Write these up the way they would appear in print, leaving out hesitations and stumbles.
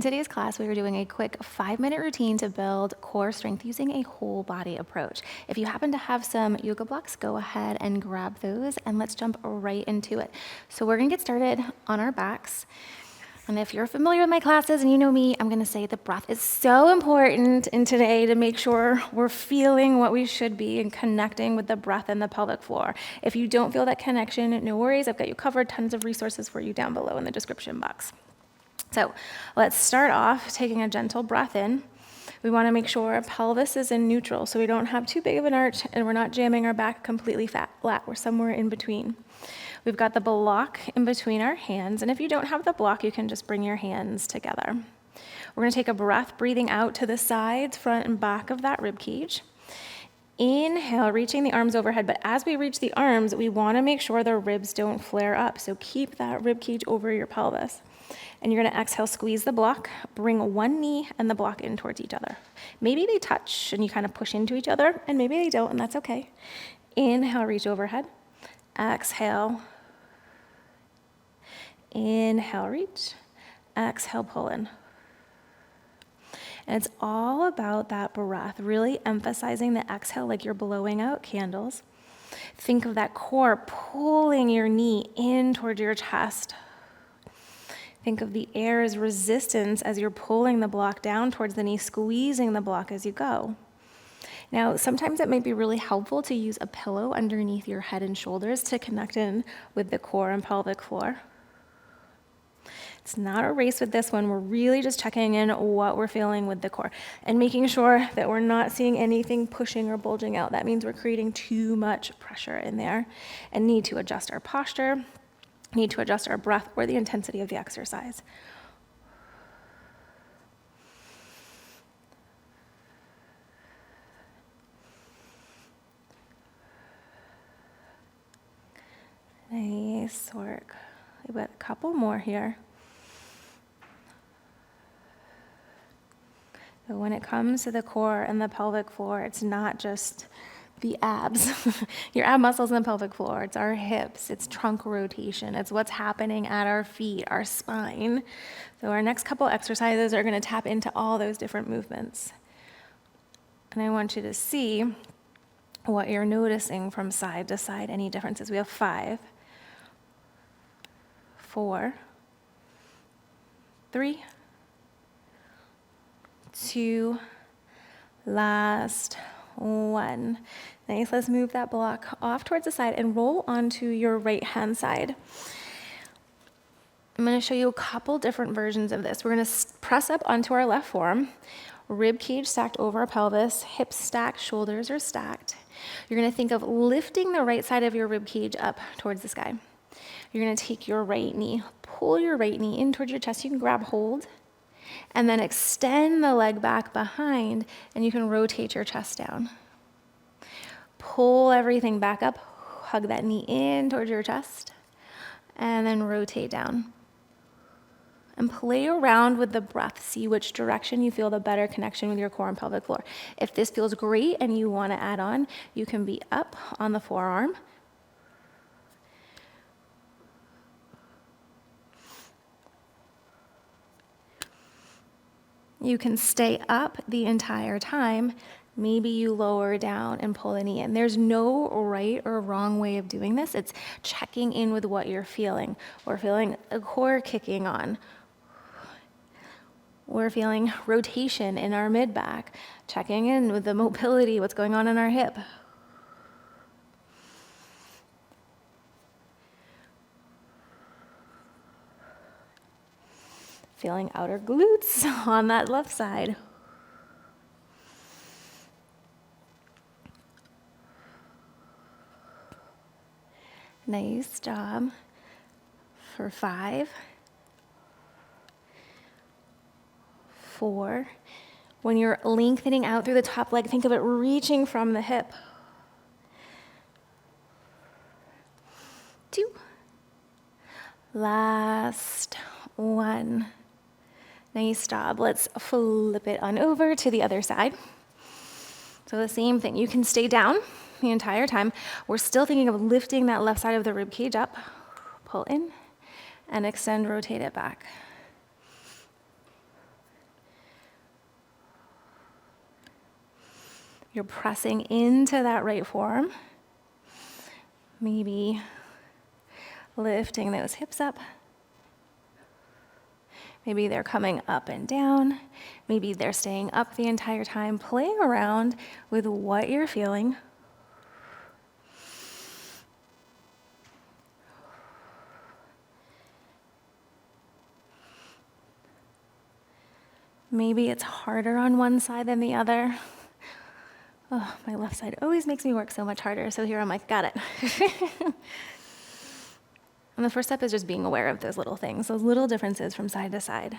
today's class, we are doing a quick 5-minute routine to build core strength using a whole body approach. If you happen to have some yoga blocks, go ahead and grab those and let's jump right into it. So we're gonna get started on our backs. And if you're familiar with my classes and you know me, I'm gonna say the breath is so important in today to make sure we're feeling what we should be and connecting with the breath and the pelvic floor. If you don't feel that connection, no worries, I've got you covered, tons of resources for you down below in the description box. So let's start off taking a gentle breath in. We want to make sure our pelvis is in neutral so we don't have too big of an arch and we're not jamming our back completely flat. We're somewhere in between. We've got the block in between our hands, and if you don't have the block, you can just bring your hands together. We're going to take a breath, breathing out to the sides, front and back of that rib cage. Inhale, reaching the arms overhead, but as we reach the arms, we want to make sure the ribs don't flare up, so keep that rib cage over your pelvis. And you're gonna exhale, squeeze the block, bring one knee and the block in towards each other. Maybe they touch and you kind of push into each other, and maybe they don't, and that's okay. Inhale, reach overhead. Exhale. Inhale, reach. Exhale, pull in. And it's all about that breath, really emphasizing the exhale like you're blowing out candles. Think of that core pulling your knee in toward your chest. Think of the air as resistance as you're pulling the block down towards the knee, squeezing the block as you go. Now, sometimes it might be really helpful to use a pillow underneath your head and shoulders to connect in with the core and pelvic floor. It's not a race with this one. We're really just checking in what we're feeling with the core and making sure that we're not seeing anything pushing or bulging out. That means we're creating too much pressure in there and need to adjust our posture, need to adjust our breath or the intensity of the exercise. Nice work. We've got a couple more here. So when it comes to the core and the pelvic floor, it's not just the abs, your ab muscles in the pelvic floor, it's our hips, it's trunk rotation, it's what's happening at our feet, our spine. So our next couple exercises are going to tap into all those different movements. And I want you to see what you're noticing from side to side, any differences. We have 5, 4, 3, 2, last 1. Nice, let's move that block off towards the side and roll onto your right hand side. I'm going to show you a couple different versions of this. We're going to press up onto our left forearm, rib cage stacked over our pelvis, hips stacked, shoulders are stacked. You're going to think of lifting the right side of your rib cage up towards the sky. You're going to take your right knee, pull your right knee in towards your chest. You can grab hold and then extend the leg back behind, and you can rotate your chest down. Pull everything back up, hug that knee in towards your chest, and then rotate down. And play around with the breath. See which direction you feel the better connection with your core and pelvic floor. If this feels great and you want to add on, you can be up on the forearm. You can stay up the entire time. Maybe you lower down and pull the knee in. There's no right or wrong way of doing this. It's checking in with what you're feeling. We're feeling a core kicking on. We're feeling rotation in our mid-back, checking in with the mobility, what's going on in our hip. Feeling outer glutes on that left side. Nice job. For 5, 4. When you're lengthening out through the top leg, think of it reaching from the hip. 2. Last 1. Nice job. Let's flip it on over to the other side. So the same thing. You can stay down the entire time. We're still thinking of lifting that left side of the rib cage up. Pull in and extend, rotate it back. You're pressing into that right forearm. Maybe lifting those hips up. Maybe they're coming up and down. Maybe they're staying up the entire time, playing around with what you're feeling. Maybe it's harder on one side than the other. Oh, my left side always makes me work so much harder. So here I'm like, got it. And the first step is just being aware of those little things, those little differences from side to side.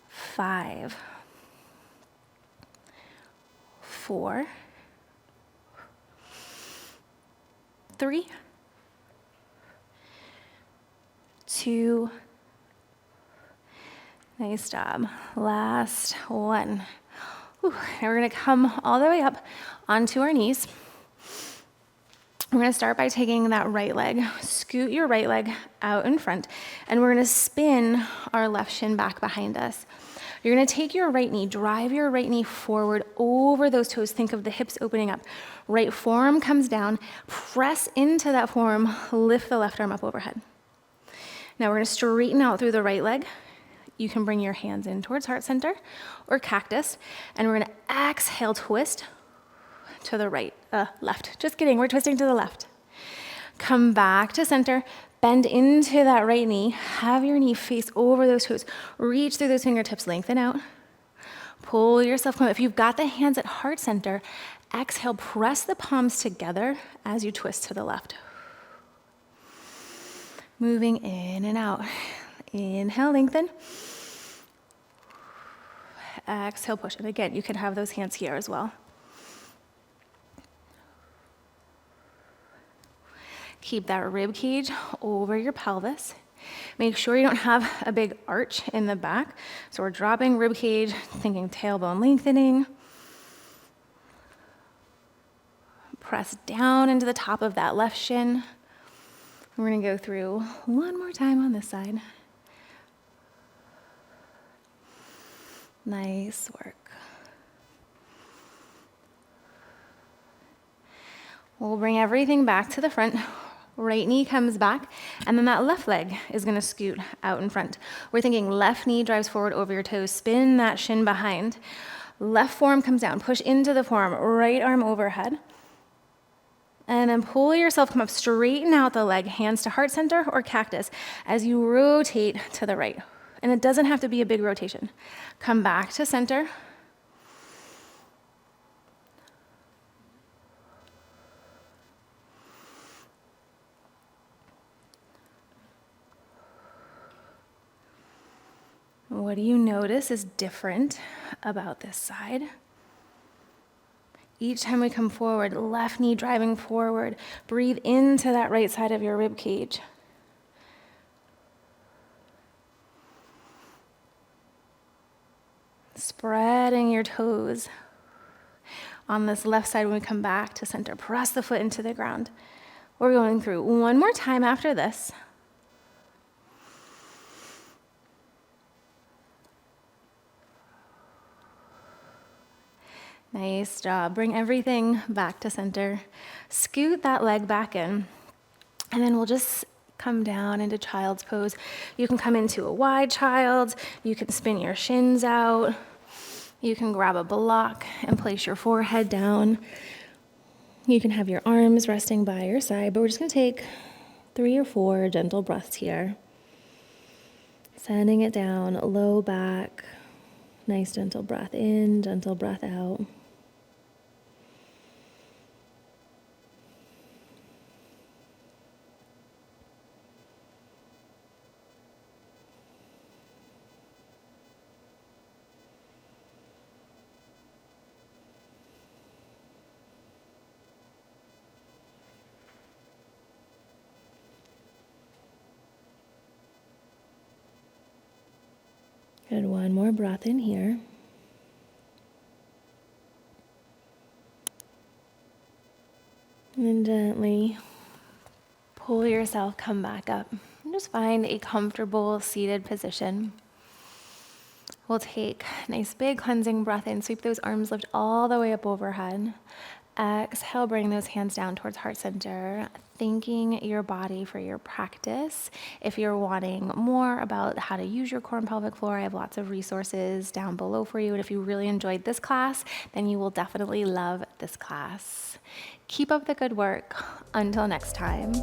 5, 4, 3, 2, nice job. Last one. Whew. Now we're gonna come all the way up onto our knees. We're gonna start by taking that right leg, scoot your right leg out in front, and we're gonna spin our left shin back behind us. You're gonna take your right knee, drive your right knee forward over those toes. Think of the hips opening up. Right forearm comes down, press into that forearm, lift the left arm up overhead. Now we're gonna straighten out through the right leg. You can bring your hands in towards heart center or cactus, and we're gonna exhale, twist to the right, left. Just kidding, we're twisting to the left. Come back to center, bend into that right knee, have your knee face over those toes, reach through those fingertips, lengthen out, pull yourself, come. If you've got the hands at heart center, exhale, press the palms together as you twist to the left. Moving in and out. Inhale, lengthen. Exhale, push. And again, you can have those hands here as well. Keep that rib cage over your pelvis. Make sure you don't have a big arch in the back. So we're dropping rib cage, thinking tailbone lengthening. Press down into the top of that left shin. We're gonna go through one more time on this side. Nice work. We'll bring everything back to the front. Right knee comes back, and then that left leg is gonna scoot out in front. We're thinking left knee drives forward over your toes, spin that shin behind. Left forearm comes down, push into the forearm, right arm overhead. And then pull yourself, come up, straighten out the leg, hands to heart center or cactus as you rotate to the right. And it doesn't have to be a big rotation. Come back to center. What do you notice is different about this side? Each time we come forward, left knee driving forward, breathe into that right side of your rib cage. Spreading your toes. On this left side, when we come back to center, press the foot into the ground. We're going through one more time after this. Nice job. Bring everything back to center. Scoot that leg back in. And then we'll just come down into child's pose. You can come into a wide child. You can spin your shins out. You can grab a block and place your forehead down. You can have your arms resting by your side, but we're just going to take 3 or 4 gentle breaths here. Sending it down, low back. Nice gentle breath in, gentle breath out. Good, one more breath in here. And then gently pull yourself, come back up. And just find a comfortable seated position. We'll take a nice big cleansing breath in, sweep those arms, lift all the way up overhead. Exhale, bring those hands down towards heart center, thanking your body for your practice. If you're wanting more about how to use your core and pelvic floor, I have lots of resources down below for you. And if you really enjoyed this class, then you will definitely love this class. Keep up the good work. Until next time.